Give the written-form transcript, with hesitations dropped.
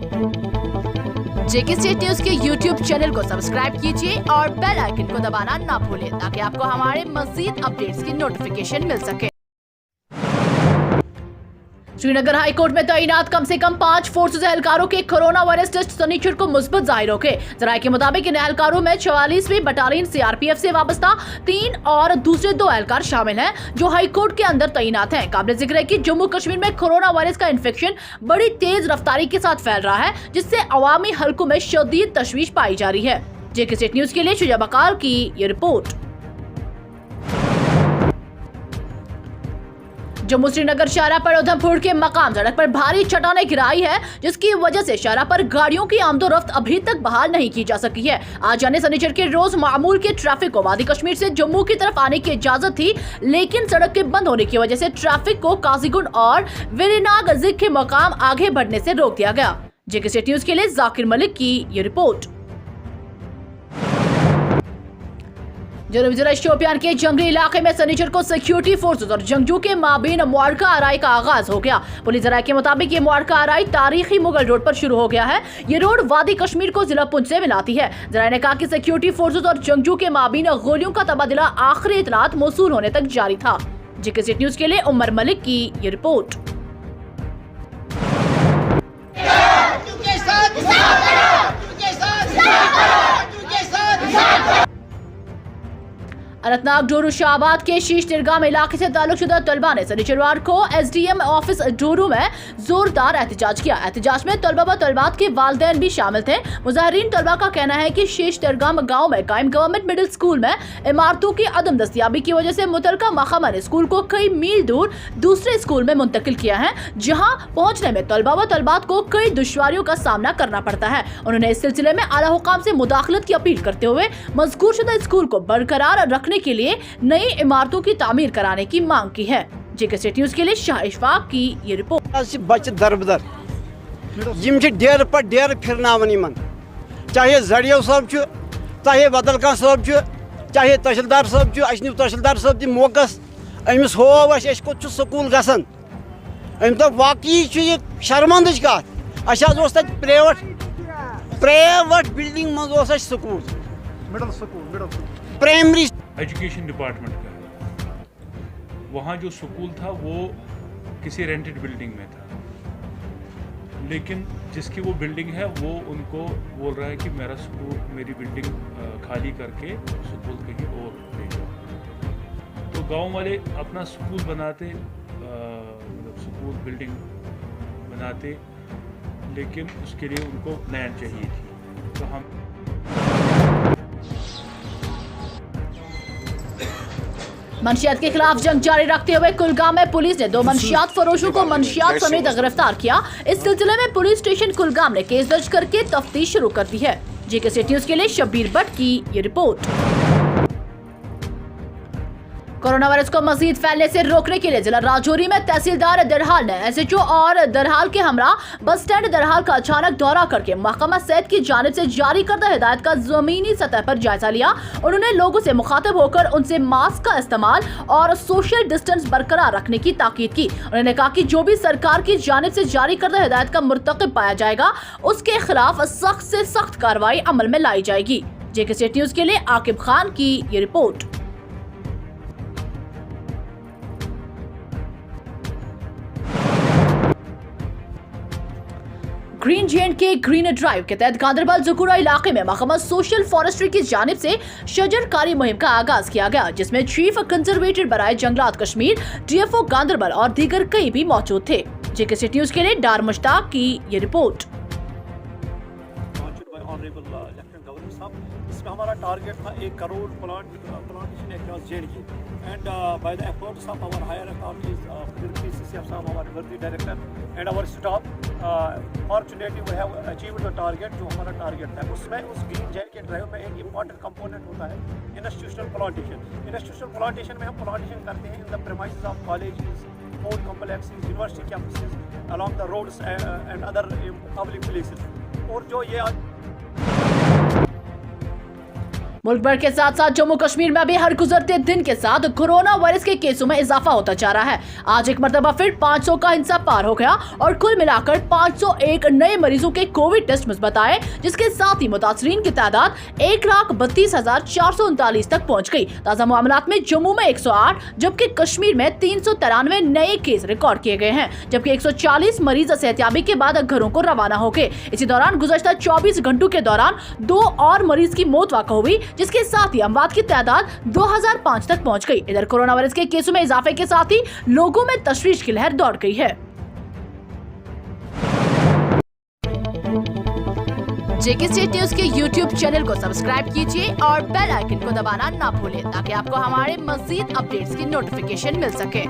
जेके state news के YouTube channel को subscribe कीजिए और बेल आइकन को दबाना ना भूलें ताकि आपको हमारे मजीद अपडेट्स की नोटिफिकेशन मिल सके। श्रीनगर हाई कोर्ट में तैनात कम से कम 5 फोर्सेज एहलकारों के कोरोना वायरस टेस्ट शनिचर को मुस्बत जाहिर हो गए। जराये के मुताबिक इन एहलकारों में 44वीं बटालियन CRPF से वाबस्ता 3 और दूसरे 2 एहलकार शामिल हैं जो हाई कोर्ट के अंदर तैनात हैं। काबिल जिक्र है कि जम्मू कश्मीर में कोरोना वायरस का इन्फेक्शन बड़ी तेज रफ्तारी के साथ फैल रहा है, जिससे अवामी हलकों में शदीद तशवीश पाई जा रही है। जेके स्टेट न्यूज के लिए शुजा बकाल की ये रिपोर्ट। जम्मू श्रीनगर शाहराह पर उधमपुर के मकाम सड़क पर भारी चट्टानें गिराई है, जिसकी वजह से शाहराह पर गाड़ियों की आमदोरफ्त अभी तक बहाल नहीं की जा सकी है। आज यानी शनिचर के रोज मामूल के ट्रैफिक को वादी कश्मीर से जम्मू की तरफ आने की इजाजत थी, लेकिन सड़क के बंद होने की वजह से ट्रैफिक को काजीगुंड और वेरीनाग जिक के मकाम आगे बढ़ने से रोक दिया गया। जेके स्टेट न्यूज के लिए जाकिर मलिक की ये रिपोर्ट। जनूबी जिला शोपियान के जंगली इलाके में शनिचर को सिक्योरिटी फोर्सेस और जंगजू के माबीन मुआरका आराई का आगाज हो गया। पुलिस जराये के मुताबिक ये मुआरका आराई तारीखी मुगल रोड पर शुरू हो गया है। ये रोड वादी कश्मीर को जिला पुंछ से मिलाती है। जराये ने कहा कि सिक्योरिटी फोर्सेस और जंगजू के माबीन गोलियों का तबादला आखिरी इतलात मौसूल होने तक जारी था। जेके स्टेट न्यूज के लिए उमर मलिक की ये रिपोर्ट। अनंतनाग डोरू शाहबाद के शीश तिरगाम इलाके से ताल्लुकशुदा तलबा ने शनिचरवार को SDM ऑफिस डोरू में जोरदार एहतजाज किया। एहतजाज में तलबा व तलबात के वालिदैन भी शामिल थे। मुजाहिरीन तलबा का कहना है कि शीश तिरगाम गाँव में कायम गवर्नमेंट मिडिल स्कूल में इमारतों की अदम दस्तियाबी की वजह से मुतलका महकमा ने स्कूल को कई मील दूर दूसरे स्कूल में मुंतकिल किया है, जहाँ पहुँचने में तलबा व तलबात को कई दुश्वारियों का सामना करना पड़ता है। उन्होंने इस सिलसिले में आला हुकाम से मुदाखलत की अपील करते हुए मज़कूर शुदा स्कूल को बरकरार रखने के लिए नई इमारतों की तामीर कराने की मांग की है। जेके स्टेट न्यूज के लिए शाह इशफाक की ये रिपोर्ट। बच्चे दरबदर यम डेर पर डेर फिरनावन यमन, चाहे जड़ियो सब चाहे बदल कह सब चाहे तहसीलदार सब अशनिव तहसीलदार सब दी मौकस अमिस हो कोत स्कूल गसन अम तो वाकई यह शर्मंद कत अस प्राइवेट बिल्डिंग मज स्कूल प्राइमरी एजुकेशन डिपार्टमेंट का है। वहाँ जो स्कूल था वो किसी रेंटेड बिल्डिंग में था, लेकिन जिसकी वो बिल्डिंग है वो उनको बोल रहा है कि मेरा स्कूल मेरी बिल्डिंग खाली करके स्कूल कहीं और ले जाओ। तो गांव वाले अपना स्कूल बनाते, मतलब स्कूल बिल्डिंग बनाते, लेकिन उसके लिए उनको लैंड चाहिए थी। तो हम मंशियात के खिलाफ जंग जारी रखते हुए कुलगाम में पुलिस ने 2 मंशियात फरोशों को मंशियात समेत गिरफ्तार किया। इस सिलसिले में पुलिस स्टेशन कुलगाम ने केस दर्ज करके तफ्तीश शुरू कर दी है। जेके स्टेट न्यूज के लिए शब्बीर भट्ट की ये रिपोर्ट। कोरोना वायरस को मजीद फैलने से रोकने के लिए जिला राजौरी में तहसीलदार दरहाल ने SHO और दरहाल के हमरा बस स्टैंड दरहाल का अचानक दौरा करके महकमा सेहत की जानिब से जारी करदा हिदायत का जमीनी सतह पर जायजा लिया। उन्होंने लोगों से मुखातिब होकर उनसे मास्क का इस्तेमाल और सोशल डिस्टेंस बरकरार रखने की ताकीद की। उन्होंने कहा कि जो भी सरकार की जानिब से जारी करदा हिदायत का मुर्तकिब पाया जाएगा, उसके खिलाफ सख्त से सख्त कार्रवाई अमल में लाई जाएगी। जेके स्टेट न्यूज के लिए आकिब खान की ये रिपोर्ट। ग्रीन जेंट के ग्रीन ड्राइव के तहत गांधरबल जुकुरा इलाके में महकमा सोशल फॉरेस्ट्री की जानिब से शजरकारी मुहिम का आगाज किया गया, जिसमें चीफ कंजर्वेटर बराए जंगलात कश्मीर DFO गांधरबल और दीगर कई भी मौजूद थे। जेके स्टेट न्यूज के लिए डार मुश्ताक की ये रिपोर्ट। इसमें हमारा टारगेट था 1 crore plantation across J&K and by the efforts of our higher authorities, CCF साहब हमारे वर्दी director and our staff, fortunately we have achieved the target जो हमारा टारगेट था। उसमें उस ग्रीन जेल के ड्राइव में एक इम्पॉर्टेंट कंपोनेंट होता है इंस्टीट्यूशनल प्लांटेशन। इंस्टीट्यूशनल प्लांटेशन में हम प्लांटेशन करते हैं in the premises of colleges, sport complexes, university campuses, along the roads and other public places। और जो ये मुल्क भर के साथ साथ जम्मू कश्मीर में भी हर गुजरते दिन के साथ कोरोना वायरस के केसों में इजाफा होता जा रहा है। आज एक मरतबा फिर 500 का हिंसा पार हो गया और कुल मिलाकर 501 नए मरीजों के कोविड टेस्ट मुस्बत आए, जिसके साथ ही मुतासरीन की तादाद 1,32,439 तक पहुंच गई। ताज़ा मामलात में जम्मू में 108 जबकि कश्मीर में 393 नए केस रिकॉर्ड किए गए हैं, जबकि 140 मरीज सेहतियाबी के बाद घरों को रवाना हो गए। इसी दौरान गुज़श्ता 24 घंटों के दौरान 2 और मरीज की मौत वाक़ हुई, जिसके साथ ही अमवात की तादाद 2005 तक पहुंच गई। इधर कोरोना वायरस के केसों में इजाफे के साथ ही लोगों में तशवीश की लहर दौड़ गई है। जेके स्टेट न्यूज के YouTube चैनल को सब्सक्राइब कीजिए और बेल आइकन को दबाना ना भूलें ताकि आपको हमारे मज़ीद अपडेट्स की नोटिफिकेशन मिल सके।